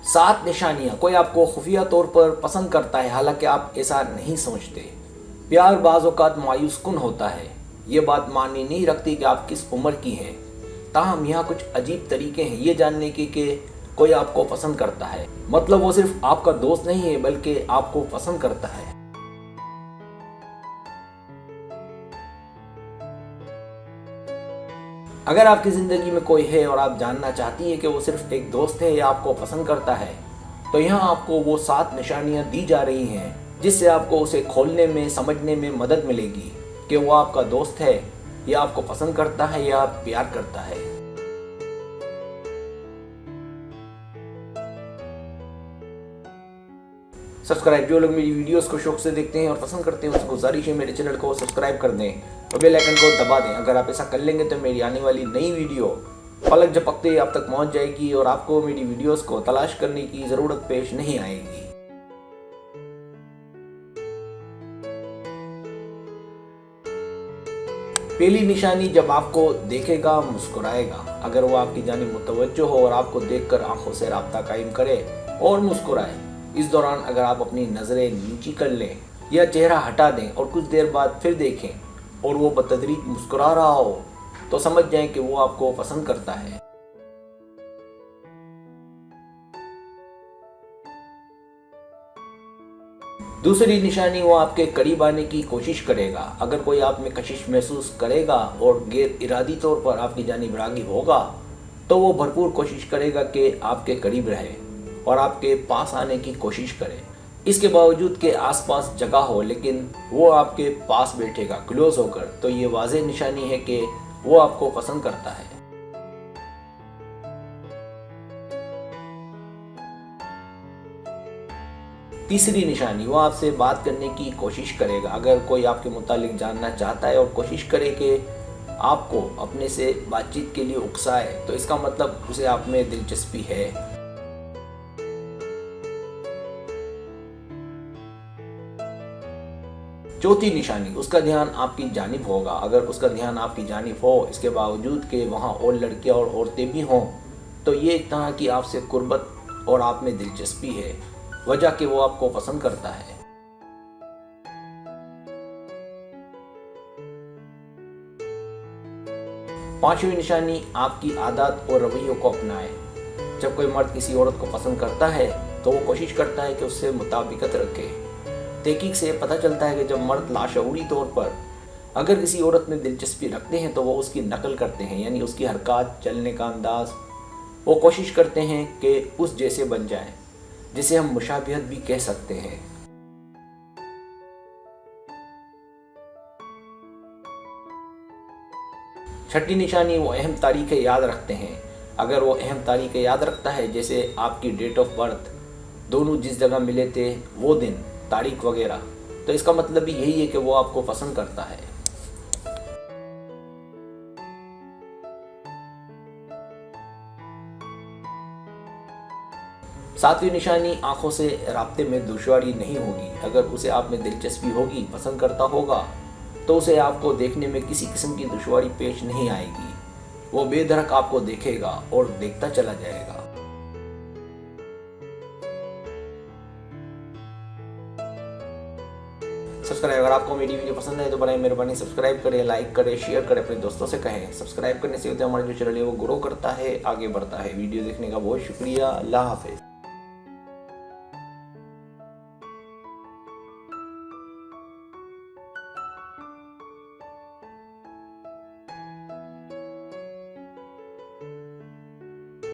7 निशानियां। कोई आपको खुफिया तौर पर पसंद करता है, हालांकि आप ऐसा नहीं समझते। प्यार बाज़ औक़ात मायूस कुन होता है। ये बात मायने नहीं रखती कि आप किस उम्र की हैं। ताहम यहाँ कुछ अजीब तरीके हैं ये जानने के कि कोई आपको पसंद करता है। मतलब वो सिर्फ आपका दोस्त नहीं है बल्कि आपको पसंद करता है। अगर आपकी ज़िंदगी में कोई है और आप जानना चाहती हैं कि वो सिर्फ एक दोस्त है या आपको पसंद करता है, तो यहाँ आपको वो 7 निशानियाँ दी जा रही हैं जिससे आपको उसे खोलने में, समझने में मदद मिलेगी कि वो आपका दोस्त है या आपको पसंद करता है या प्यार करता है। सब्सक्राइब, जो लोग मेरी वीडियोस को शौक से देखते हैं और पसंद करते हैं, उसको गुजारिश है मेरे चैनल को सब्सक्राइब कर दें और बेल आइकन को दबा दें। अगर आप ऐसा कर लेंगे तो मेरी आने वाली नई वीडियो पलक झपकते ही आप तक पहुंच जाएगी और आपको मेरी वीडियोस को तलाश करने की ज़रूरत पेश नहीं आएगी। पहली निशानी, जब आपको देखेगा मुस्कुराएगा। अगर वो आपकी जानिब मुतवज्जो हो और आपको देखकर आंखों से राब्ता कायम करे और मुस्कुराए। इस दौरान अगर आप अपनी नज़रें नीची कर लें या चेहरा हटा दें और कुछ देर बाद फिर देखें और वो बतदरीज मुस्कुरा रहा हो, तो समझ जाएं कि वो आपको पसंद करता है। दूसरी निशानी, वो आपके करीब आने की कोशिश करेगा। अगर कोई आप में कशिश महसूस करेगा और गैर इरादी तौर पर आपकी जानिब राग़िब होगा, तो वो भरपूर कोशिश करेगा कि आपके करीब रहे और आपके पास आने की कोशिश करे। इसके बावजूद के आसपास जगह हो, लेकिन वो आपके पास बैठेगा क्लोज होकर, तो ये वाज़ेह निशानी है कि वो आपको पसंद करता है। तीसरी निशानी, वो आपसे बात करने की कोशिश करेगा। अगर कोई आपके मुतालिक जानना चाहता है और कोशिश करे कि आपको अपने से बातचीत के लिए उकसाए, तो इसका मतलब उसे आप में दिलचस्पी है। चौथी निशानी, उसका ध्यान आपकी जानिब होगा। अगर उसका ध्यान आपकी जानिब हो, इसके बावजूद कि वहाँ और लड़कियाँ और औरतें भी हों, तो ये एक तरह की आपसे कुर्बत और आप में दिलचस्पी है, वजह कि वो आपको पसंद करता है। पांचवी निशानी, आपकी आदत और रवैयों को अपनाए। जब कोई मर्द किसी औरत को पसंद करता है तो वो कोशिश करता है कि उससे मुताबिकत रखे। तहकीक से पता चलता है कि जब मर्द लाशऊरी तौर पर अगर किसी औरत में दिलचस्पी रखते हैं तो वो उसकी नकल करते हैं, यानी उसकी हरकत, चलने का अंदाज, वो कोशिश करते हैं कि उस जैसे बन जाएं, जिसे हम मुशाबिहत भी कह सकते हैं। छठी निशानी, वो अहम तारीखें याद रखते हैं। अगर वो अहम तारीखें याद रखता है, जैसे आपकी डेट ऑफ बर्थ, दोनों जिस जगह मिले थे वो दिन, तारीख वगैरह, तो इसका मतलब भी यही है कि वो आपको पसंद करता है। सातवीं निशानी, आंखों से राब्ते में दुश्वारी नहीं होगी। अगर उसे आप में दिलचस्पी होगी, पसंद करता होगा, तो उसे आपको देखने में किसी किस्म की दुश्वारी पेश नहीं आएगी। वो बेधड़क आपको देखेगा और देखता चला जाएगा। सब्सक्राइब, अगर आपको मेरी वीडियो पसंद है तो बनाए मेहरबानी सब्सक्राइब करें, लाइक करें, शेयर करें, अपने दोस्तों से कहें। सब्सक्राइब करने से होता है हमारा जो चैनल है वो ग्रो करता है, आगे बढ़ता है। वीडियो देखने का बहुत शुक्रिया। अल्लाह हाफिज़।